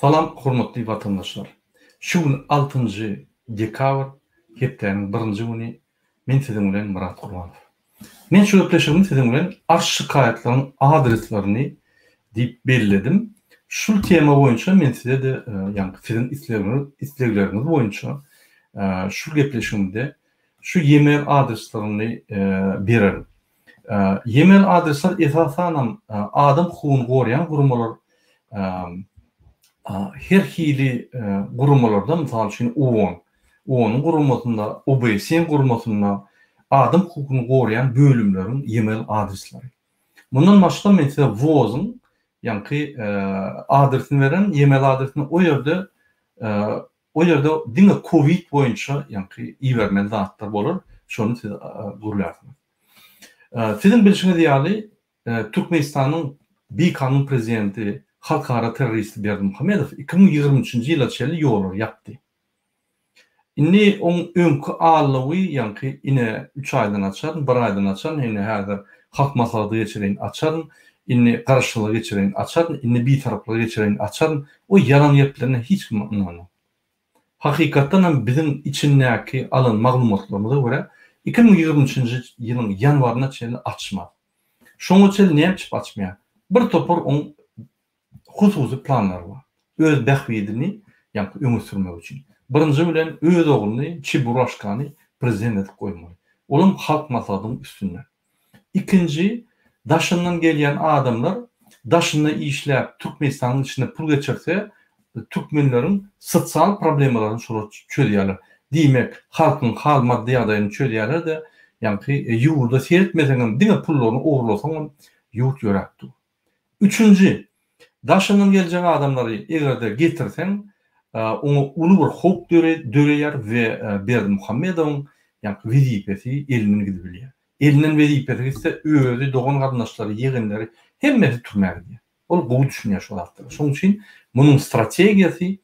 Salam hormatly vatandaşlar. Şu gün 6 dekabr heptäniň 1-nji güni men siziň bilen Murat Gurbanow. Men şu öpleşigimi siziň bilen arşy kaýatlaryň adreslerini diýip belledim. Şu tema boýunça men size de ýani siziň islegleriniz boýunça şu gepleşigimde şu e-mail adreslerini bererim. E-mail adresler esasan adam hukugyny gorayan gurumlar her hili gurumlarda misal üçin OON gurumatynda, OBSE gurumatynda adam hukugyny gorayan bölümleriň e-mail adresleri. Bundan başga men size WOZ'un ýani adresini beren e-mail adresini o ýerde diňe Covid boýunça ýani ibermeli zatlar bolar. Şonu siz gurularsınız. Sizin bilişiňiz ýaly Türkmenistanyň BK-nyň prezidenti halkara terörist Berdimuhamedov 2023-nji ýyla çeli ýollar ýapdy. Inni on öňkü allygy ýani ine 3 aýdan açar, 1 aýdan açar, ine häzir halk maslahaty geçiren açar, inni garaşlyk geçiren açar, inni bir taraply geçiren açar. O ýalan ýeplerine hiç kim inanmaz. Hakykatdan hem bizim içindäki alan maglumatlarymyza görä 2023-nji ýylyň ýanwaryna çeli açma. Şoňa çeli näme açmaýar? Bir topar on hususy planlar var. Öz bähwidini ýani öňe sürmek üçin. Birinji bilen öz oğluny Çiburaşkany prezident edip goýmaly. Olam halk maslahatynyň üstünde. İkinci, daşyndan gelýän adamlar daşynda işläp Türkmenistanyň içinde pul geçirse türkmenleriň sosial problemalaryny çözýärler. Diýmek, halkyň hal maddi ýagdaýyny çözýärler de ýani ýurda seretmeseňem diňe pullaryny ogurlasaň ýurt ýöräkdi. Üçüncü, daşyndan gelýän adamlary egerde getirsen onu uly bir hok döreýär we Berdimuhamedowyň ýani wezipesi eliniň gidip bilýär. Elinin wezipesi ise özü dogan gardaşlary, ýegenleri hemmesi türmäge. Ol bu düşünýär şol wagtda. Şoň üçin munyň strategiýasy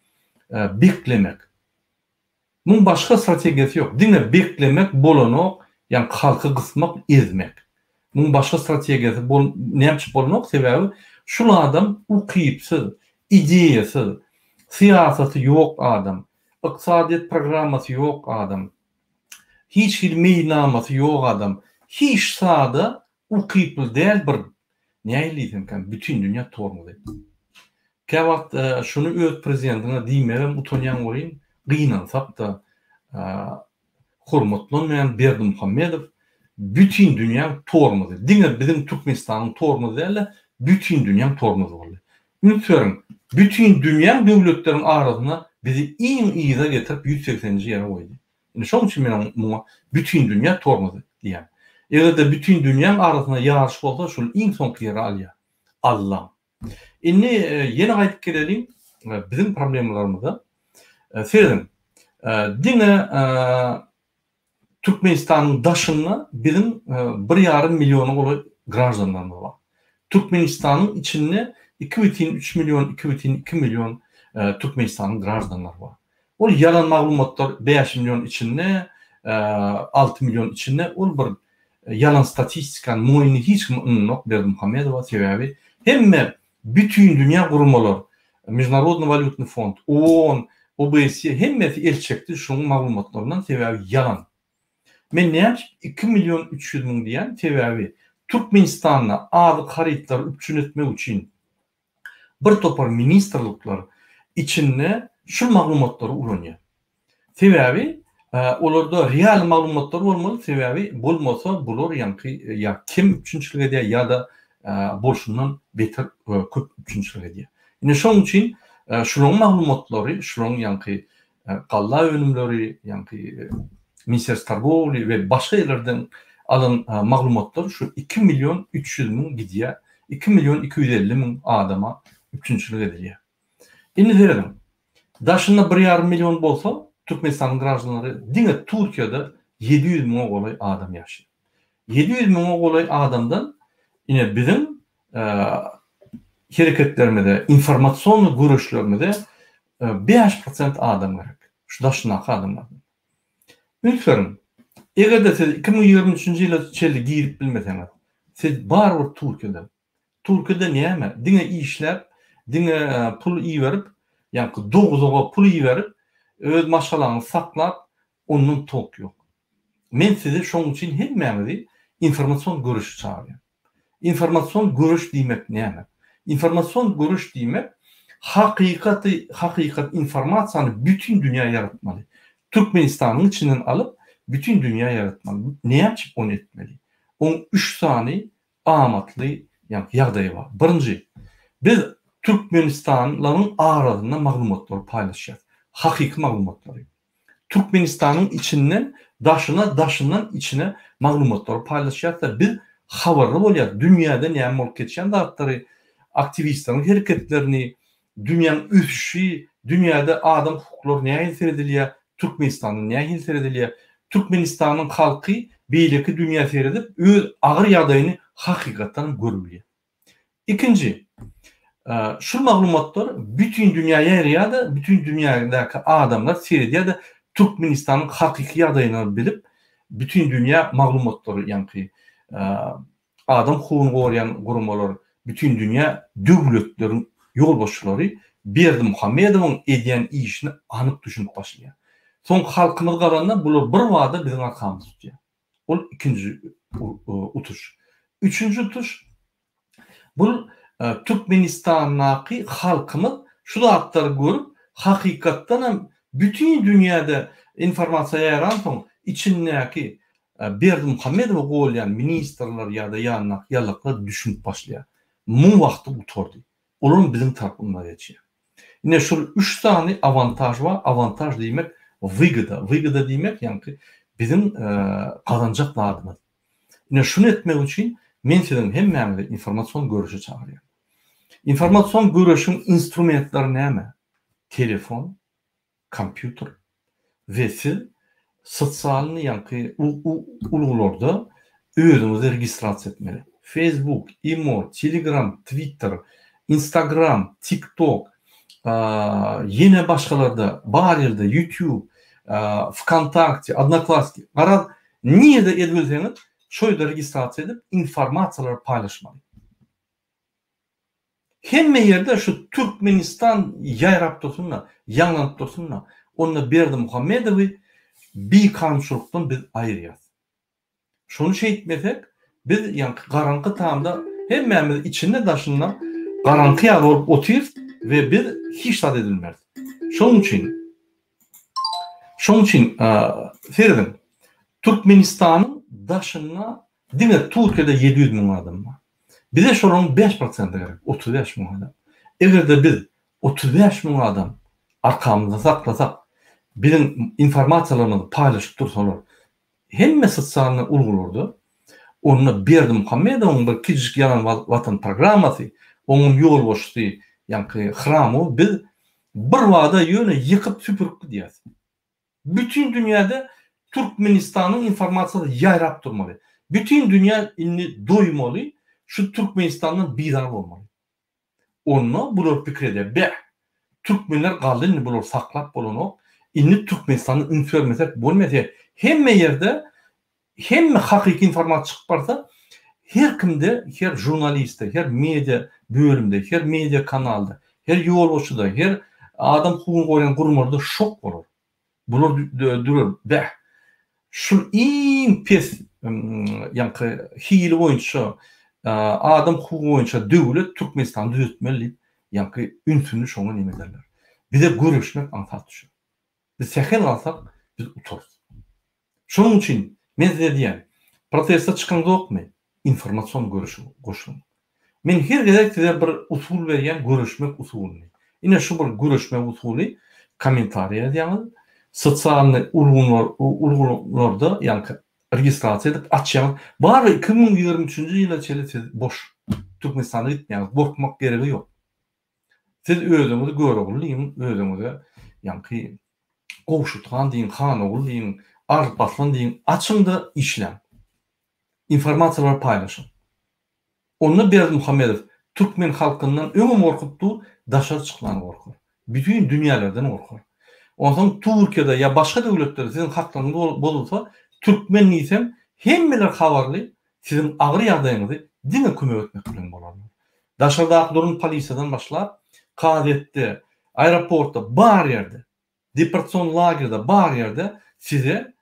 beklemek. Munyň başga strategiýasy ýok. Diňe beklemek bolanok, ýani halky gysmak, ezmek. Munyň başga strategiýasy näme bolanok sebäbi şol adam ukypsyz, ideýasyz, siýasaty ýok adam, ykdysadyýet programmasy ýok adam, hiç hilmeýnamasy ýok adam, hiç sada ukyply däl bir näýlisin kan bütün dünýä tormady. Käwagt şunu öz prezidentine diýmegem utanýan bolýan, gynansak da hormatlanmayan Berdimuhamedow bütün dünýä tormady. Diňe bizim Türkmenistanyň tormady däl, bütün dünýä tormady boldy. Ünütürüm, bütün dünýä döwletleriň arasyna bizi iň ýyza getirip 180-nji ýere goýdy. Şoň üçin men muňa bütün dünýä tormady diýär. Egerde bütün dünýä arasyna ýarşy bolsa, şol iň soňky ýere alýar. Allah. Inni ýene gaýtyp gelelim bizim problemlarymyza. Serim, diňe Türkmenistanyň daşyna bizim 1,5 milyona goly graždanlarymyz bar. Türkmenistanyň içinde 2,3 milyon, 2,2 milyon Türkmenistanyň graždanlary bar. Ol yalan maglumatlar 5 milyon içinde, 6 milyon içinde ol bir yalan statistikan moýny hiç kim inanmak Berdimuhamedowa sebäbi hemme bütün dünýä gurumlar, Международный валютный фонд, OON, OBSE hemmesi el çekdi şoň maglumatlaryndan sebäbi yalan. Men näme 2 milyon 300 000 diýen sebäbi Türkmenistanyna azy haritlar üçin etmek üçin bir topar ministrlikler içinde şu maglumatlary ulanýar. Sebäbi olarda real maglumatlar bolmaly, sebäbi bolmasa bular ýani ya kim üçinçilige ya da bolşundan beter köp üçinçilige diýär. Ine şoň üçin şuň maglumatlary, şuň ýani galla önümleri, ýani Minister Targowy we başga ýerlerden alan maglumatlar şu 2 milyon 300 000 gidýär. 2 milyon 250 000 adama üçinçilige edilýär. Indi derim, daşynda 1,5 milyon bolsa, Türkmenistanyň graždanlary diňe Türkiýede 700 000 goly adam ýaşaýar. 700 000 goly adamdan ine bizim hereketlerimizde, informasiýonly görüşlerimizde 5% adam gerek. Şu daşynaky adamlar. Ünütürüm, egerde siz 2023-nji ýyla çeli girip bilmeseňiz, siz barbyr Türkiýede näme? Diňe işläp, diňe pul iýerip Yani doğuza pul verip öz maşalaryny saklap onun tok yok. Men size şoň üçin hemmäňizi informasyon görüşi çağırýan. İnformasyon görüş diýmek näme? İnformasyon görüş diýmek hakikat informasyany bütün dünya yaratmaly. Türkmenistanyň içinden alıp bütün dünya yaratmaly. Näçe onu etmeli? On 3 tane amatly ýagdaý bar. Birinji, biz Türkmenistanlaryň arasynda maglumatlar paýlaşýar. Hakiki maglumatlar. Türkmenistanyň içinden daşından içine maglumatlar paýlaşýar. Biz habarly bolýar. Dünýäde näme bolup geçýän zatlary, aktivistleriň hereketlerini, dünýäniň ösüşi, dünýäde adam hukuklary näme seredilýär, Türkmenistanyň näme seredilýär, Türkmenistanyň halky beýleki dünýä seredip öz agyr ýagdaýyny hakykatdan görülýär. İkinji, şu maglumatlar bütün dünýäye ýarýar, bütün dünýädäki adamlar seredýär, Türkmenistanyň hakiki ýagdaýyny bilip, bütün dünýä maglumatlary ýa-ni adam hukugyny gorayan gurumlar, bütün dünya döwletleriň ýolbaşçylary Berdimuhammedowyň edýän işini anyk düşünip başlaýar. Soň halkymyz garanda bular bir wada biziň arkamyzda tutýar. Ol ikinji utuş. Üçüncü tuş, bu Türkmenistanyň halkymyz şu zatlary görüp hakykatdan bütün dünýäde informasiýa ýaran soň içindäki Berdimuhammedow bolýan ministrler ýa-da ýalaklar düşünip başlaýar. Bu wagtda uturdy. Olar biziň tarapymda geçýär. Ine şu 3 tane avantaj var. Avantaj diýmek wygoda. Wygoda diýmek ýa-ni biziň kazanjak wagtymyz. Ine şunu etmek üçin men siziň hemmäňizi informasyon görüşi çağırýar. İnformasyon görüşüň instrumentleri näme? Telefon, kompýuter we siz sosial uluglarda özüňizi registrasiýa etmeli. Facebook, Imo, Telegram, Twitter, Instagram, TikTok, yine başkalarda, bar ýerde YouTube, Vkontakte, Odnoklassniki, garab niýede edilseňiz, şoýda registrasiýa edip informasiýalary paýlaşmaly. Hemme ýerde şu Türkmenistan ýaýrap dursunna, ýaňlanyp dursunna, onda Berdimuhammedowy bir kançuluktan biz ayırıyız. Şunu etmesek, biz garankı tamda hemmämiz içinde daşından garankı ýaly bolup oturýar ve biz hiç tat edilmez. Şoň üçin Ferdim, Türkmenistanyň daşyna diňe Türkiýede 700 000 adam bar. Bize şonuň 5% gerek, 35 000 adam. Egerde biz 35 000 adam arkamyzda saklasak, biziň informasiýalarymyzy paýlaşyp dursalar, hemme sosial ulgularda onu Berdimuhammedowyň bir kiçik ýalan watan programmasy, onuň ýolbaşçysy, ýa-ni Hramy biz bir wada ýöne ýykyp süpürip diýär. Bütün dünýäde Türkmenistanyň informasiýasy ýaýrap durmaly. Bütün dünýä inni doýmaly, şu Türkmenistandan bizar bolmaly. Onu bular pikirde, Türkmenler galdyny bular saklap bolanyp, inni Türkmenistanyň ünsörmesek bolmasy, hemme ýerde hemme hakiki informasiýa çykyp barsa, her kimde, her jurnalistde, her media bölümde, her media kanalda, her ýolbaşçyda, her adam hukugyny goýan gurumlarda şok bolar. Bular durar, şu iň pes ýa-ni hili boýunça adam hukugy boýunça döwlet Türkmenistany düzeltmeli, ýa-ni ünsünü şoňa nime derler. Bize görüşmek ansat düşür. Biz sehel alsak, biz uturuz. Şoň üçin men size diýen, protestde çykan zokmy? Informasyon görüşü goşun. Men her gezek size bir usul berýän görüşmek usulyny. Ine şu bir görüşmek usuly kommentariýa diýäňiz, sosial ulgularda ýa-ni registrasiýa edip açýan. Bar 2023-nji ýyla çeli siz boş Türkmenistana gitmeýäňiz, gorkmak geregi ýok. Siz özüňizi görebilýän, özüňizi ýa-ni gowşutgan diýin, hanogul diýin, arpaslan diýin, açyňda işlem. Informasiýalar paýlaşyň. Onu Berdimuhammedow Türkmen halkyndan öňe gorkupdy, daşa çyklan gorkur. Bütün dünýälerden gorkur. Ondan Türkiýede ýa başga döwletlerde siziň haklaryňyz bolsa, Türkmen diýsem, hemmeler habarly, siziň agyr ýagdaýyňyzy diňe kömek etmek bilen bolarlar. Daşardaklaryň polisiýadan başlap, kadetde aeroportda, bar yerde, deportasyon lagerda, bar yerde size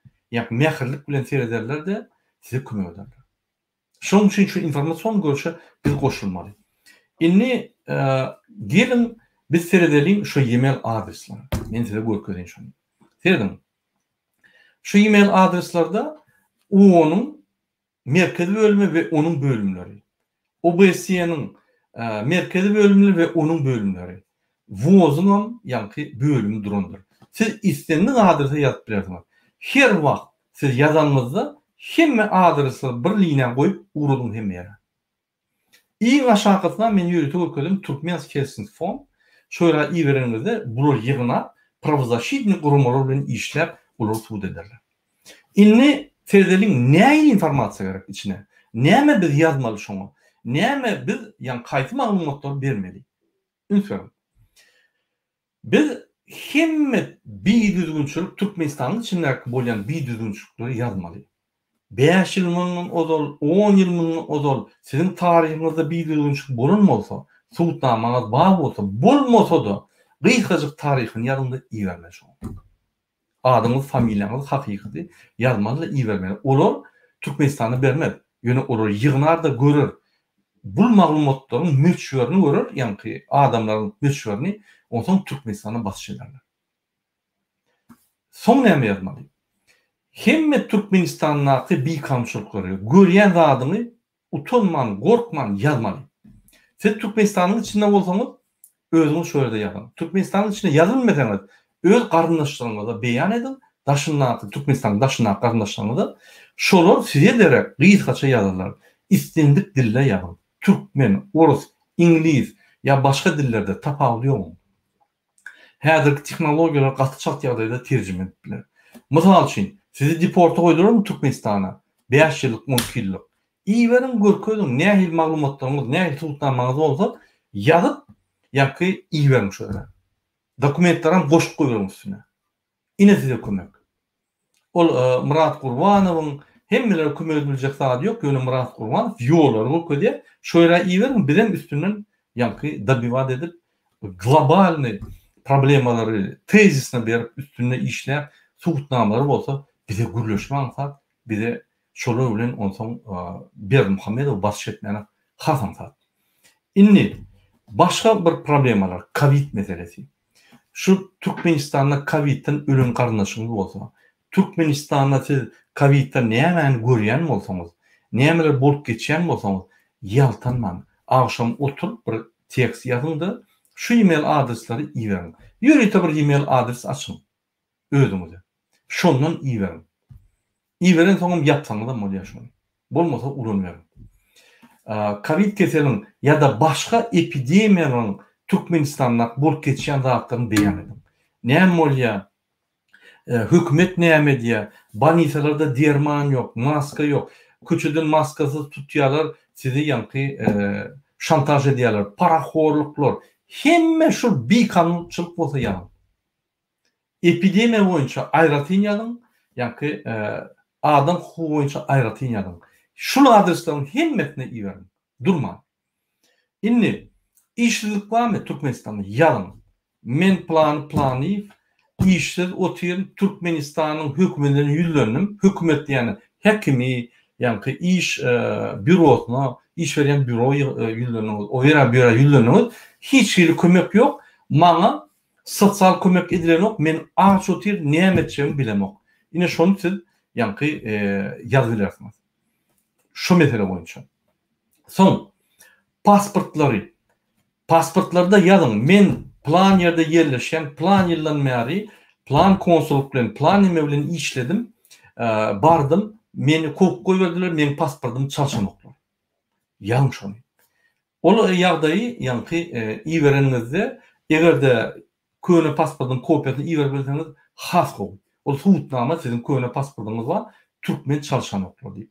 mehirlik bilen seyrederler de size kömek ederler. Şoň üçin şu informasyon görüşe biz goşulmaly. Inni gelin biz seyredelim şu e-mail adreslerini. Men size görkezeyim şunu. Seyredin. Şu e-mail adreslarda onun merkezi bölümü ve onun bölümleri. OBS'nin merkezi bölümleri ve onun bölümleri. Vozunun yankı bölümü durumdur. Siz istendiğiniz adrese yazıp bilersiniz. Her vakt siz yazanınızda hemme adresi bir lineya koyup uğradın hemme yere. İyi aşağısına men yürütü görkezeyim Turkmensk-Helsinki-Fond. Şöyle iyi verenizde bulur yığına pravozashitni gurumalar bilen işler olur tuğd ederler. İnni seyredelim näme informasiya gerek içine? Näme biz yazmaly şoňa? Näme biz kaýty maglumatlar bermeli? Ünsürüm. Biz hemme biýdüzgünçilik Türkmenistanyň içinde bolýan biýdüzgünçilikleri yazmaly. 5 ýyl müň ozal, 10 ýyl müň ozal sizin tarihiňizde biýdüzgünçilik bolanmasa, suwtnamaňyz bar bolsa, bolmasa-da gysgaçyk taryhyny ýazganda iýerler şoň. Adyňyz, familiýaňyz hakykati ýazmaly iýermeli. Olar Türkmenistany bermez. Ýöne olar ýygnarda görür. Bu maglumatlaryň möçberini görür, ýani adamlaryň möçberini, onsoň Türkmenistana basy ederler. Soň näme ýazmaly? Hemme Türkmenistanyň bir kamçylyklary görýän zadyny utanman, gorkman ýazmaly. Siz Türkmenistanyň içinde bolsaňyz, özüňiz şöyle ýazın. Türkmenistanyň içinde ýazylmasaňyz, öz garyndaşlaryňyza beýan edin, daşynlaky Türkmenistanyň daşynlaky garyndaşlaryňyza şolar size derek gysgaça ýazarlar. İstendik dille ýazyn. Türkmen, orus, ingliz ya başga dillerde tapawlýar. Häzirki tehnologiýalar gaty ýagdaýda terjime etdiler. Mysal üçin, sizi deporta goýdurarmy Türkmenistana? 5 ýyllyk, 10 ýyllyk. İýberin görkezin, nähil maglumatlaryňyz, nähil suwtnamaňyz bolsa, ýazyp, ýa-ki iýberin şöyle. Dokumentlaryň goşup goýurum üstüne. Ine size kömek. Ol Murat Gurbanowyň hemmeler kömek ediljek zady ýok, ýöne Murat Gurbanow ýolary görkezýär. Şöyle iýberin, bilen üstünden ýa-ki dabiwat edip globalny problemalary tezisine berip üstüne işler, suwtnamalar bolsa, bize gürleşme ansat, bize şolar bilen onsoň Ber Muhammedow basy etmeni hasansat. Inni başga bir problemalar, Covid meselesi. Şu Türkmenistanda Covid'den ölüm garyndaşyňyz bolsa, Türkmenistanda siz Covid'den näme görýän bolsaňyz, nämeler bolup geçýän bolsaňyz, ýaltanman. Agşam oturup bir tekst ýazyndy, şu e-mail adresleri iýerin. Ýöre bir e-mail adres açyň özüňize. Şondan iýerin. Iýeren soňam ýapsaňyz da bolýar şonu. Bolmasa ulanmaýar. Covid keseliň ýa-da başga epidemiýalaryň Türkmenistanda bolup geçýän zatlaryny beýan edin. Näme bolýar? Hökümet näme diýär? Banisalarda derman ýok, maska ýok. Köçeden maskasy tutýarlar, sizi ýa-ki şantaj edýärler, paraxorluklar. Hemme şu bir kanunçylyk bolsa ýa. Epidemiýa boýunça aýratyn ýazyn, ýa-ki adam hukuky boýunça aýratyn ýazyn. Şu adreslaryň hemmetine iýerin. Durma. Inni işsizlik barmy Türkmenistanda ýazyn. Men planyp işsiz otyr Türkmenistanyň hökümetini ýüzlendim. Hökümet ýani hekimi, ýa-ki iş bürosyna, iş berýän büro ýüzlendim. O ýere büro ýüzlendim. Hiç hili kömek ýok. Maňa sosial kömek edilen ýok. Men aç otyr näme etjegimi bilemok. Ine şonu siz ýa-ki ýazyp bilersiňiz. Şu mesele boýunça. Son pasportlary. Pasportlarda ýazyn. Men plan ýerde ýerleşen, plan ýyldan bäri plan konsulluk bilen, plan nime bilen işledim. Bardım. Meni kok goýberdiler, men pasportum çalşanoklar. Ýazyn şonu. Ol ýagdaýy ýa-ki iýerenizde egerde köne pasportun kopyasyny iýerip bilseňiz has gowy. Ol suwtnama sizin köne pasportuňyz bar, Türkmen çalşanoklar diýip.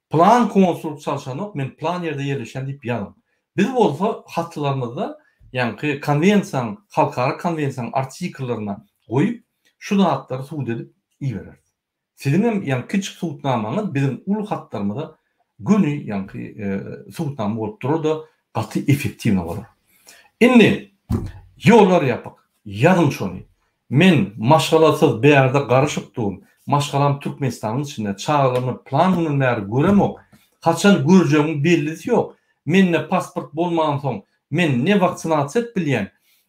Plan konsulluk çalşanok, men plan ýerde ýerleşen diýip ýazyn. Biz bolsa hatlarymyzda ýa-ki konvensiýaň, halkara konvensiýaň artikellaryna goýup, şu hatlary suwd edip iýerer. Sizin hem ýa-ni kiçik suwtnamaňyz bizim ulu hatlarymyzda günü ýa-ki suwtnama bolup durur da gaty effektiwni bolar. Indi ýollar ýapak. Yazın şonu. Men maşgalasız bir yerde garışıpdum. Maşgalam Türkmenistan'ın içinde çağrılımı planının näre göremok. Haçan görjegim bellisi yok. Menne pasport bolmagan soň men ne vaksinasiýa bilýän.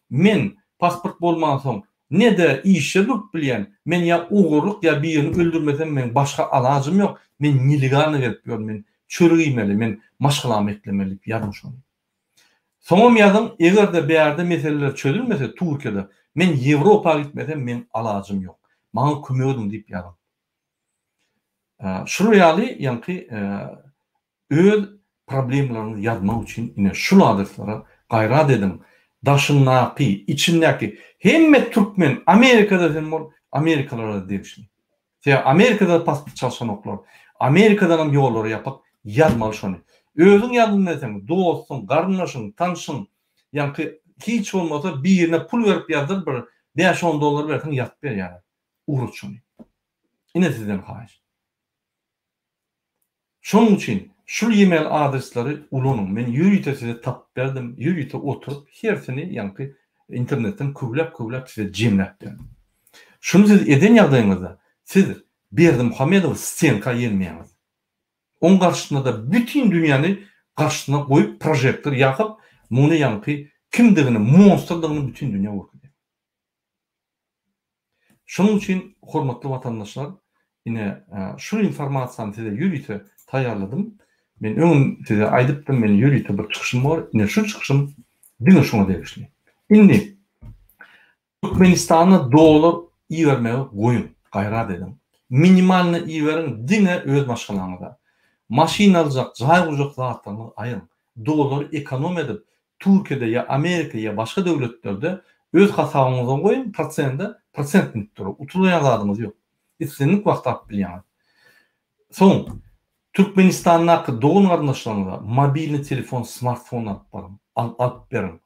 Men pasport bolmagan soň ne de işe durup bilýän. Men ya ugurluk ya birini öldürmesem men başga alajym yok. Men niligarny berip ýör men çörügimeli men maşgalam eklemeli ýazym şonu. Soňam ýazym egerde bir ýerde meseleler çözülmese Türkiýede men Ýewropa gitmesem men alajym yok. Maňa kömek edin diýip ýazym. Şunu ýaly ýanky öz problemlerini yazmak için yine şu adreslara gayret edin. Daşındaki, içindeki hemme Türkmen Amerika'da demor Amerikalara demişler. Ya Amerika'da pasport çalışan oklar. Amerika'dan yolları yapıp yazmalı şunu. Özün yazın desem dostun, garnaşın, tanışın yani hiç olmasa bir yerine pul verip yazdır bir $5-10 versin yazıp ver yani. Uğrut şunu. Yine sizden hayiş. Şunun için şu e-mail adresleri ulanın. Men yürüyte size tap verdim. Yürüyte oturup hersini yani internetten köylep size cemlep verdim. Şunu siz eden ýagdaýyňyzda siz Berdi Muhammedow stenka ýelmeýäňiz. Onun karşısında da bütün dünyanı karşısına koyup projektör yakıp muny ýanky kimdigini, monsterdigini bütün dünya görýär. Şunun için hormatly vatandaşlar yine şu informasiýany size yürüyte taýýarladym. Men öňün size aýdypdym, men yürüyte bir çykyşym bar. Yine şu çykyşym diňe şoňa degişli. Indi Türkmenistan'a dolar iyi vermeye koyun, gayret edin. Minimalini iyi verin, dine öz maşgalaňyzda. Maşina aljak, jaý gurjak zatlaryny aýyryň. Dolar ekonom edip, Türkiýede ya Amerika ya başga döwletlerde öz hasabyňyza koyun, prosent mitleri. Utulaýan zadyňyz ýok. Islenlik wagt tap bilýän. Soň Türkmenistan'daki doğun garnaşlarına mobilni telefon, smartphone alıp berin.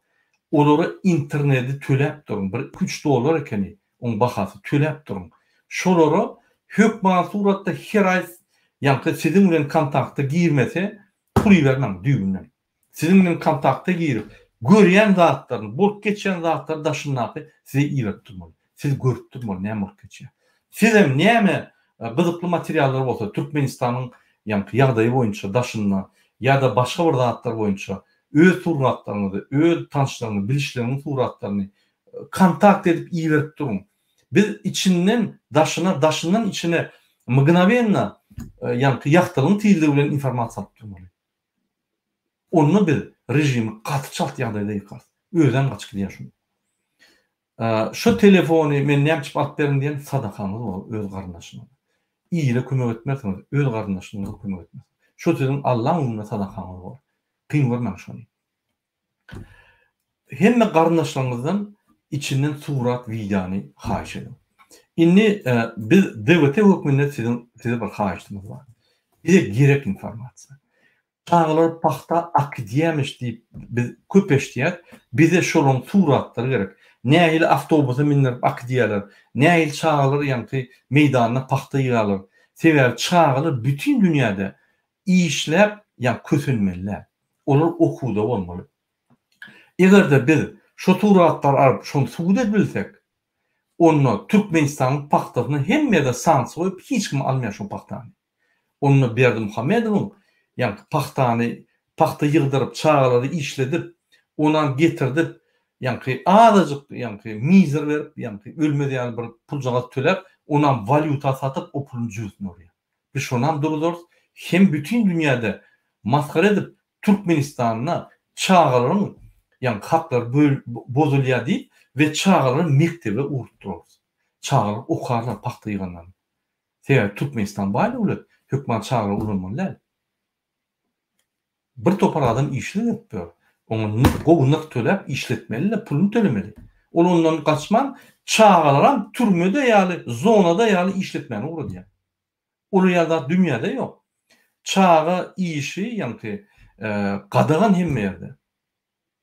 Olary interneti töläp durun. Bir $3 ekeni, onun bahasy töläp durun. Şolary hökmat suratda her ay ýanky sizin bilen kontakta girmese pul bermem düýünden. Sizin bilen kontakta girip görýän zatlaryny, bolup geçen zatlary daşyndaky size iýerip durmaly. Siz görüp durmaly näme bolup geçýär. Sizem näme gyzykly materiallar bolsa Türkmenistanyň ýanky ýagdaýy boýunça daşyndan ýa-da başga bir zatlar boýunça öz suratlaryny, öz tanışlaryny, bilişlerini suratlaryny kontakt edip iýerip durun. Biz içinden daşından içine mgnawenna ýanky ýaktyryň tildi bilen informasiýa alyp durmaly. Onu bir rejimi gaty çalt ýagdaýda ýykar. Özden gaçyk diýär şunu. Şu telefony men näme alyp berin diýen sadakanyz bol öz garnaşyna. İýile kömek etmersiňiz, öz garnaşyňyza kömek etmez. Şu sizin Allahyň ýolunda sadakanyz bol. Kyn görmäň şonu. Hemme garnaşlaryňyzdan içinden surat, videony haýyş edin. Indi biz DWT höküminde size bir haýyşymyz bar. Bize gerek informasiýa. Çağlar paxta akdiýämiş diýip biz köp eşdiýär. Bize şolaryň suratlary gerek. Nähili awtobusa mindirip akdiýärler. Nähili çağlar ýanky meýdanyna paxta ýygalar. Sebäbi çağlar bütün dünýäde işläp ýa kösünmeliler. Olar okuwda bolmaly. Egerde biz şu suratlar alıp şonu suwd edilsek, onu Türkmenistanyň paxtasyny hemme de sans goýup hiç kim almaýar şu paxtany. Onu Berdi Muhammedow ýa paxta ýygdyryp çağlary işledip, onan getirdip, ýanky azajyk ýanky mizer berip, ýanky ölmedýän bir pul jagat töläp, onan valyuta satyp o puluny jüzmörýär. Biz şonam duruzor hem bütün dünýäde maskara edip Türkmenistanyna çağlaryň ýa haklar bozulýar diýip we çağlaryň mektebe urutdurýar. Çağlar okarlar paxta ýygandan. Sebäbi Türkmenistan baýly ulat, hökümet çağlar ulanmalylar. Bir topar adam işletip ber. Onu goňuňy töläp işletmeli, pulunu tölemeli. Ol ondan gaçman çağlaram türmede ýaly zonada ýaly işletmeni uradýar. Ol ýa-da dünýäde ýok. Çağa işi ýanky gadagan hemme ýerde.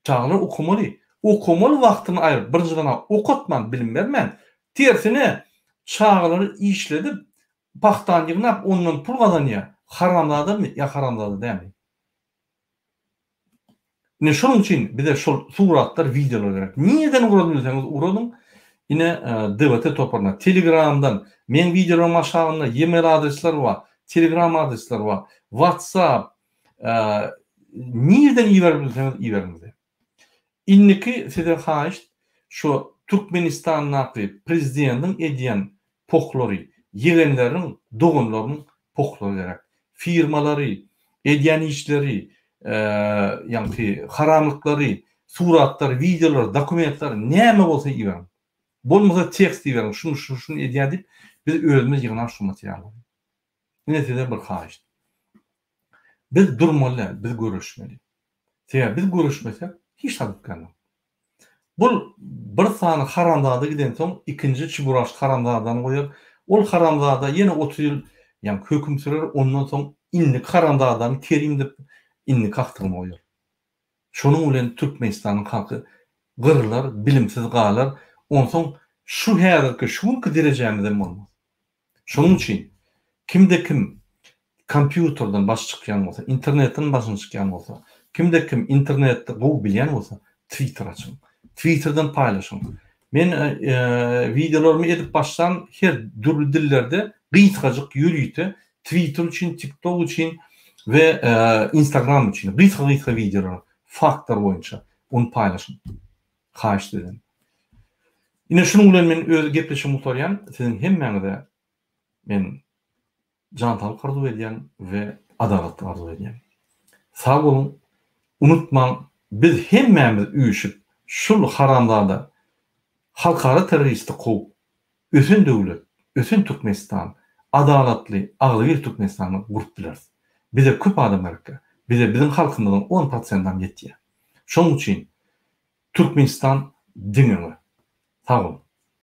Çağlar okumaly. Okumaly wagtyny aýryp bir jygyna okutman bilim bermän. Tersine çağlary işledip paxtan ýygnap ondan pul gazanýar. Haramdadyrmy? Ya haramdady dämi? Ine şonun için bir de şol suratlar, videolar gerek. Niyeden uğradın deseniz uğradın. Ine DVT toparına. Telegram'dan men videolarım aşağında e-mail adresler var. Telegram adresler var. WhatsApp. Niyeden iyi verin deseniz iyi verin. İnniki size haýyş şu Türkmenistan'daki prezidentin ediyen poklary, yegenlerin, dogunlaryň poklary gerek. Firmalary, ediyen işleri, ýa-ni haramlyklary, suratlar, videolar, dokumentler näme bolsa iýerin. Bolmasa tekst iýerin. Şunu ediýär dip biz özümiz ýygynan şu materiallar. Näzede bir haýyş. Biz durmaly, biz görüşmeli. Seýär biz görüşmesek hiç tadypkanda. Bu bir sany haramzada giden soň ikinji çyburaş haramzadan goýar. Ol haramzada ýene 30 ýyl ýa-ni höküm sürer, ondan soň inni haramzadan kerim dip inni kakdyrma goýar. Şonuň bilen Türkmenistanyň halky gyrlar, bilimsiz galar, ondan soň şu häzirki şuňky derejämizden bolmaz. Şonuň üçin kimde kim kompýuterden baş çykýan bolsa, internetten başyna çykýan bolsa, kimde kim internetde gowy bilýän bolsa, Twitter açyň. Twitter'dan paylaşın. Men videolarımı edip baştan her türlü dillerde gıytgacık yürüyütü Twitter için, TikTok için ve Instagram için gıytga videolar faktör boyunca onu paylaşın. Haýyş dedim. Ine şunun bilen men öz gepleşim utaryan sizin hemmeňizde men jantal arzu edýän we adalatly arzu edýän. Sag bolun, unutmaň biz hemmeňiz üýüşip şul haramlarda halkara teröristi kow, ösün döwlet, ösün Türkmenistan, adalatly, aglyr Türkmenistany gurup bilersiz. Bize köp adam berke, bize bizim halkymyzyň 10%-dan ýetýär. Şonuň üçin Türkmenistan diňe. Sag bolun.